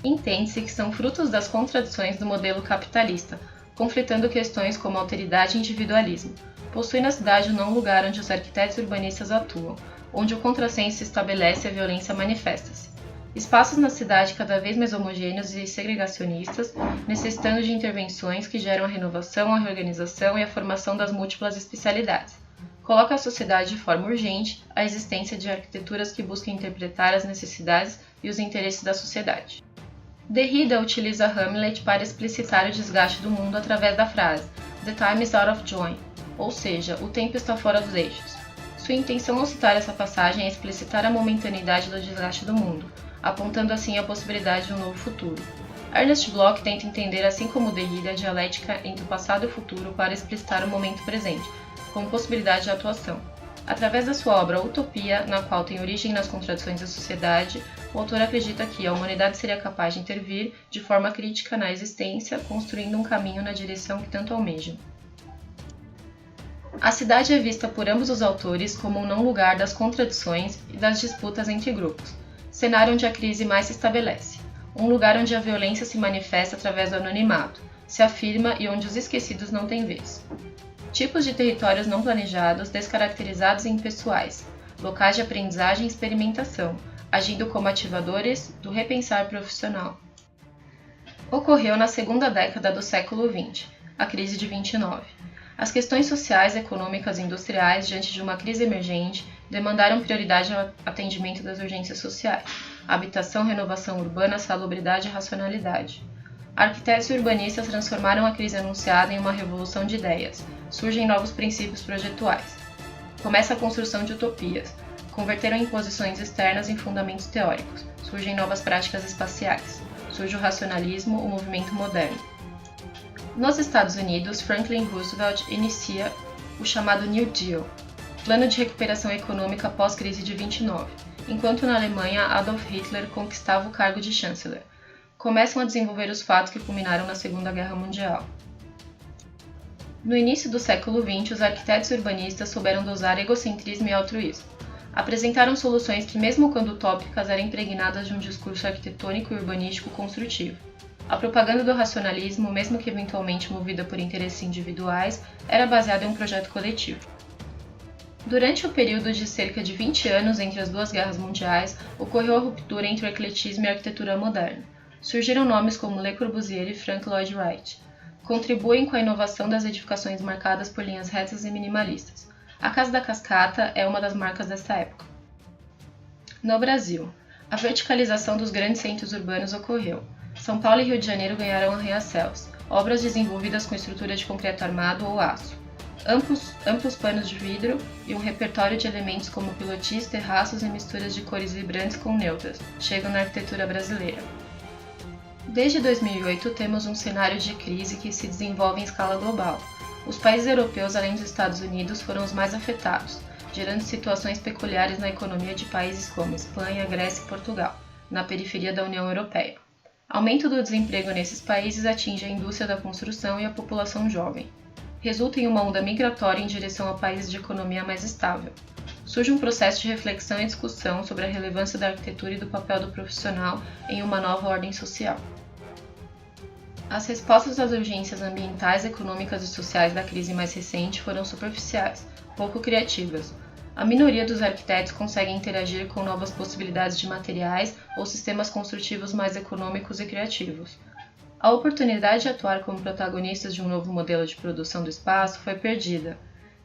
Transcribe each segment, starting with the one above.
Entende-se que são frutos das contradições do modelo capitalista, conflitando questões como alteridade e individualismo. Possui na cidade um não lugar onde os arquitetos urbanistas atuam, onde o contrassenso se estabelece e a violência manifesta-se. Espaços na cidade cada vez mais homogêneos e segregacionistas, necessitando de intervenções que geram a renovação, a reorganização e a formação das múltiplas especialidades. Coloca a sociedade de forma urgente a existência de arquiteturas que busquem interpretar as necessidades e os interesses da sociedade. Derrida utiliza Hamlet para explicitar o desgaste do mundo através da frase "The time is out of joint", ou seja, o tempo está fora dos eixos. Sua intenção ao citar essa passagem é explicitar a momentaneidade do desgaste do mundo, apontando assim a possibilidade de um novo futuro. Ernest Bloch tenta entender, assim como Derrida, a dialética entre o passado e o futuro para explicitar o momento presente, como possibilidade de atuação. Através da sua obra Utopia, na qual tem origem nas contradições da sociedade, o autor acredita que a humanidade seria capaz de intervir de forma crítica na existência, construindo um caminho na direção que tanto almejam. A cidade é vista por ambos os autores como um não lugar das contradições e das disputas entre grupos, cenário onde a crise mais se estabelece, um lugar onde a violência se manifesta através do anonimato, se afirma e onde os esquecidos não têm vez. Tipos de territórios não planejados, descaracterizados e impessoais, locais de aprendizagem e experimentação, agindo como ativadores do repensar profissional. Ocorreu na segunda década do século XX, a crise de 29. As questões sociais, econômicas e industriais, diante de uma crise emergente, demandaram prioridade ao atendimento das urgências sociais: habitação, renovação urbana, salubridade e racionalidade. Arquitetos e urbanistas transformaram a crise anunciada em uma revolução de ideias. Surgem novos princípios projetuais. Começa a construção de utopias. Converteram imposições externas em fundamentos teóricos. Surgem novas práticas espaciais. Surge o racionalismo, o movimento moderno. Nos Estados Unidos, Franklin Roosevelt inicia o chamado New Deal, plano de recuperação econômica pós-crise de 29, enquanto na Alemanha Adolf Hitler conquistava o cargo de chanceler. Começam a desenvolver os fatos que culminaram na Segunda Guerra Mundial. No início do século XX, os arquitetos e urbanistas souberam dosar egocentrismo e altruísmo. Apresentaram soluções que, mesmo quando utópicas, eram impregnadas de um discurso arquitetônico e urbanístico construtivo. A propaganda do racionalismo, mesmo que eventualmente movida por interesses individuais, era baseada em um projeto coletivo. Durante o período de cerca de 20 anos entre as duas guerras mundiais, ocorreu a ruptura entre o ecletismo e a arquitetura moderna. Surgiram nomes como Le Corbusier e Frank Lloyd Wright. Contribuem com a inovação das edificações marcadas por linhas retas e minimalistas. A Casa da Cascata é uma das marcas dessa época. No Brasil, a verticalização dos grandes centros urbanos ocorreu. São Paulo e Rio de Janeiro ganharam arranha-céus, obras desenvolvidas com estrutura de concreto armado ou aço, amplos panos de vidro e um repertório de elementos como pilotis, terraços e misturas de cores vibrantes com neutras, chegam na arquitetura brasileira. Desde 2008 temos um cenário de crise que se desenvolve em escala global. Os países europeus, além dos Estados Unidos, foram os mais afetados, gerando situações peculiares na economia de países como Espanha, Grécia e Portugal, na periferia da União Europeia. Aumento do desemprego nesses países atinge a indústria da construção e a população jovem. Resulta em uma onda migratória em direção a países de economia mais estável. Surge um processo de reflexão e discussão sobre a relevância da arquitetura e do papel do profissional em uma nova ordem social. As respostas às urgências ambientais, econômicas e sociais da crise mais recente foram superficiais, pouco criativas. A minoria dos arquitetos consegue interagir com novas possibilidades de materiais ou sistemas construtivos mais econômicos e criativos. A oportunidade de atuar como protagonistas de um novo modelo de produção do espaço foi perdida.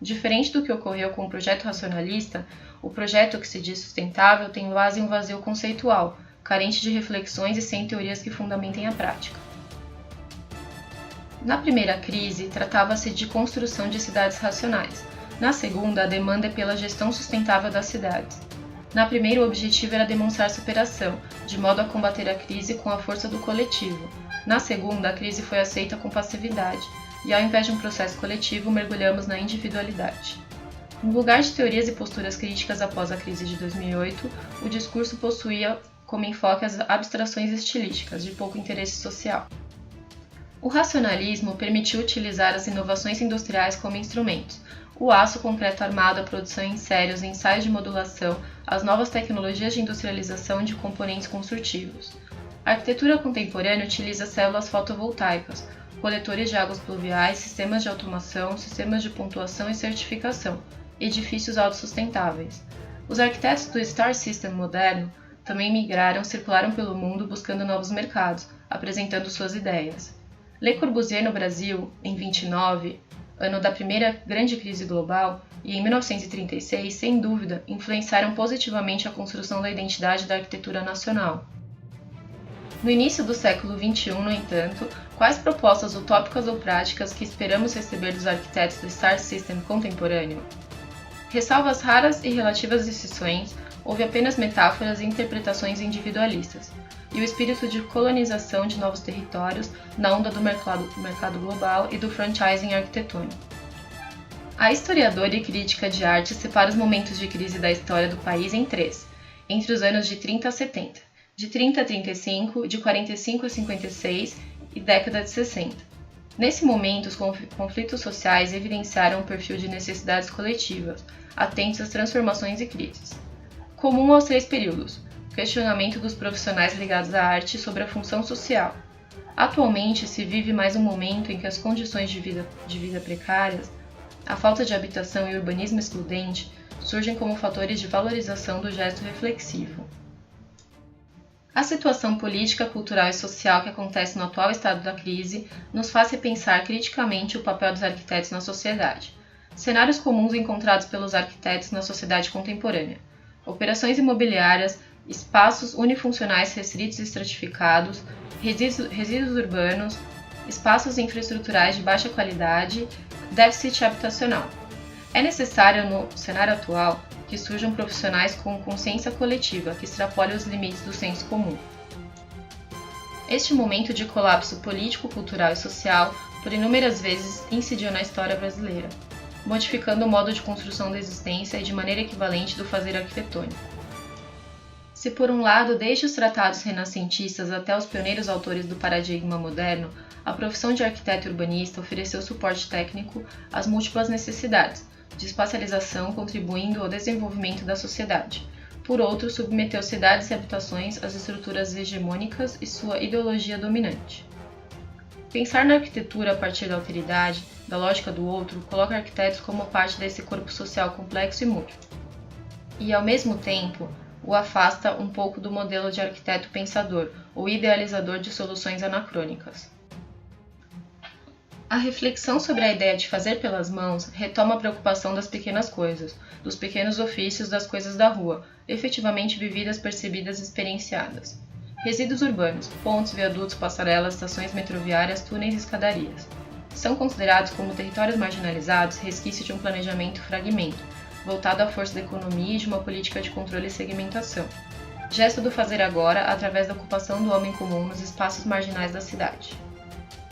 Diferente do que ocorreu com o projeto racionalista, o projeto que se diz sustentável tem base em um vazio conceitual, carente de reflexões e sem teorias que fundamentem a prática. Na primeira crise, tratava-se de construção de cidades racionais. Na segunda, a demanda é pela gestão sustentável das cidades. Na primeira, o objetivo era demonstrar superação, de modo a combater a crise com a força do coletivo. Na segunda, a crise foi aceita com passividade, e ao invés de um processo coletivo, mergulhamos na individualidade. No lugar de teorias e posturas críticas após a crise de 2008, o discurso possuía como enfoque as abstrações estilísticas, de pouco interesse social. O racionalismo permitiu utilizar as inovações industriais como instrumentos. O aço, concreto armado, a produção em série, os ensaios de modulação, as novas tecnologias de industrialização de componentes construtivos. A arquitetura contemporânea utiliza células fotovoltaicas, coletores de águas pluviais, sistemas de automação, sistemas de pontuação e certificação, edifícios autossustentáveis. Os arquitetos do Star System moderno também migraram, circularam pelo mundo buscando novos mercados, apresentando suas ideias. Le Corbusier no Brasil, em 29, ano da primeira grande crise global, e em 1936, sem dúvida, influenciaram positivamente a construção da identidade da arquitetura nacional. No início do século XXI, no entanto, quais propostas utópicas ou práticas que esperamos receber dos arquitetos do Star System contemporâneo? Ressalvas raras e relativas exceções, houve apenas metáforas e interpretações individualistas, e o espírito de colonização de novos territórios na onda do mercado global e do franchising arquitetônico. A historiadora e crítica de arte separa os momentos de crise da história do país em três, entre os anos de 30 a 70, de 30 a 35, de 45 a 56 e década de 60. Nesse momento, os conflitos sociais evidenciaram um perfil de necessidades coletivas, atentos às transformações e crises. Comum aos três períodos, o questionamento dos profissionais ligados à arte sobre a função social. Atualmente, se vive mais um momento em que as condições de vida precárias, a falta de habitação e o urbanismo excludente surgem como fatores de valorização do gesto reflexivo. A situação política, cultural e social que acontece no atual estado da crise nos faz repensar criticamente o papel dos arquitetos na sociedade. Cenários comuns encontrados pelos arquitetos na sociedade contemporânea: operações imobiliárias, espaços unifuncionais restritos e estratificados, resíduos urbanos, espaços infraestruturais de baixa qualidade, déficit habitacional. É necessário, no cenário atual, que surjam profissionais com consciência coletiva que extrapolem os limites do senso comum. Este momento de colapso político, cultural e social, por inúmeras vezes, incidiu na história brasileira, modificando o modo de construção da existência e de maneira equivalente do fazer arquitetônico. Se por um lado, desde os tratados renascentistas até os pioneiros autores do paradigma moderno, a profissão de arquiteto urbanista ofereceu suporte técnico às múltiplas necessidades de espacialização, contribuindo ao desenvolvimento da sociedade. Por outro, submeteu cidades e habitações às estruturas hegemônicas e sua ideologia dominante. Pensar na arquitetura a partir da alteridade, da lógica do outro, coloca arquitetos como parte desse corpo social complexo e múltiplo. E, ao mesmo tempo, o afasta um pouco do modelo de arquiteto pensador ou idealizador de soluções anacrônicas. A reflexão sobre a ideia de fazer pelas mãos retoma a preocupação das pequenas coisas, dos pequenos ofícios das coisas da rua, efetivamente vividas, percebidas e experienciadas. Resíduos urbanos, pontes, viadutos, passarelas, estações metroviárias, túneis e escadarias. São considerados como territórios marginalizados, resquício de um planejamento fragmento, voltado à força da economia e de uma política de controle e segmentação. Gesto do fazer agora através da ocupação do homem comum nos espaços marginais da cidade.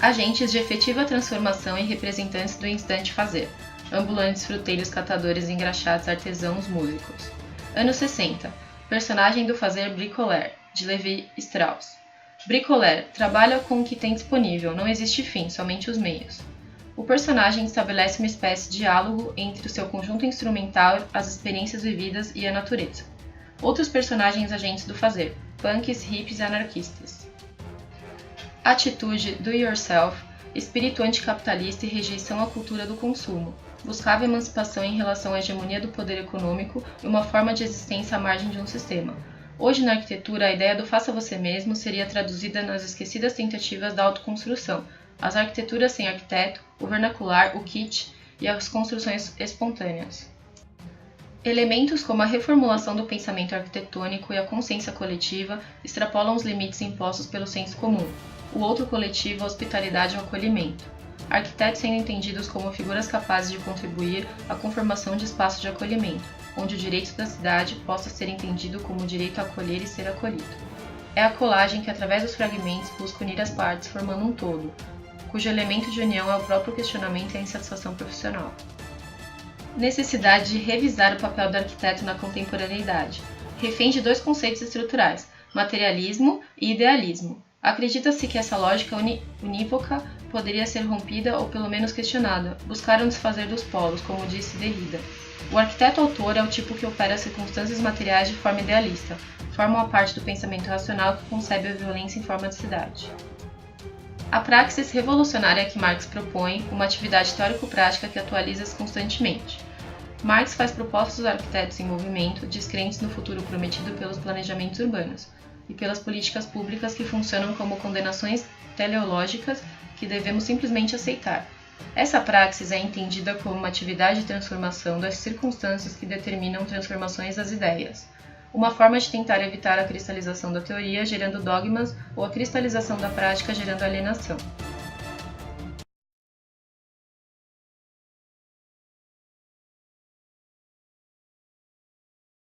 Agentes de efetiva transformação e representantes do instante fazer, ambulantes, fruteiros, catadores, engraxados, artesãos, músicos. Anos 60. Personagem do fazer bricoleur, de Levi Strauss. Bricoleur trabalha com o que tem disponível, não existe fim, somente os meios. O personagem estabelece uma espécie de diálogo entre o seu conjunto instrumental, as experiências vividas e a natureza. Outros personagens agentes do fazer, punks, hippies e anarquistas. Atitude do yourself, espírito anticapitalista e rejeição à cultura do consumo. Buscava emancipação em relação à hegemonia do poder econômico e uma forma de existência à margem de um sistema. Hoje, na arquitetura, a ideia do faça você mesmo seria traduzida nas esquecidas tentativas da autoconstrução, as arquiteturas sem arquiteto, o vernacular, o kitsch e as construções espontâneas. Elementos como a reformulação do pensamento arquitetônico e a consciência coletiva extrapolam os limites impostos pelo senso comum, o outro coletivo, a hospitalidade e o acolhimento. Arquitetos sendo entendidos como figuras capazes de contribuir à conformação de espaços de acolhimento, onde o direito da cidade possa ser entendido como o direito a acolher e ser acolhido. É a colagem que, através dos fragmentos, busca unir as partes formando um todo, cujo elemento de união é o próprio questionamento e a insatisfação profissional. Necessidade de revisar o papel do arquiteto na contemporaneidade. Refém de dois conceitos estruturais, materialismo e idealismo. Acredita-se que essa lógica unívoca poderia ser rompida ou pelo menos questionada. Buscaram desfazer dos polos, como disse Derrida. O arquiteto-autor é o tipo que opera as circunstâncias materiais de forma idealista, formam a parte do pensamento racional que concebe a violência em forma de cidade. A praxis revolucionária que Marx propõe, uma atividade teórico-prática que atualiza-se constantemente. Marx faz propostas aos arquitetos em movimento, descrentes no futuro prometido pelos planejamentos urbanos, e pelas políticas públicas que funcionam como condenações teleológicas que devemos simplesmente aceitar. Essa praxis é entendida como uma atividade de transformação das circunstâncias que determinam transformações das ideias, uma forma de tentar evitar a cristalização da teoria gerando dogmas ou a cristalização da prática gerando alienação.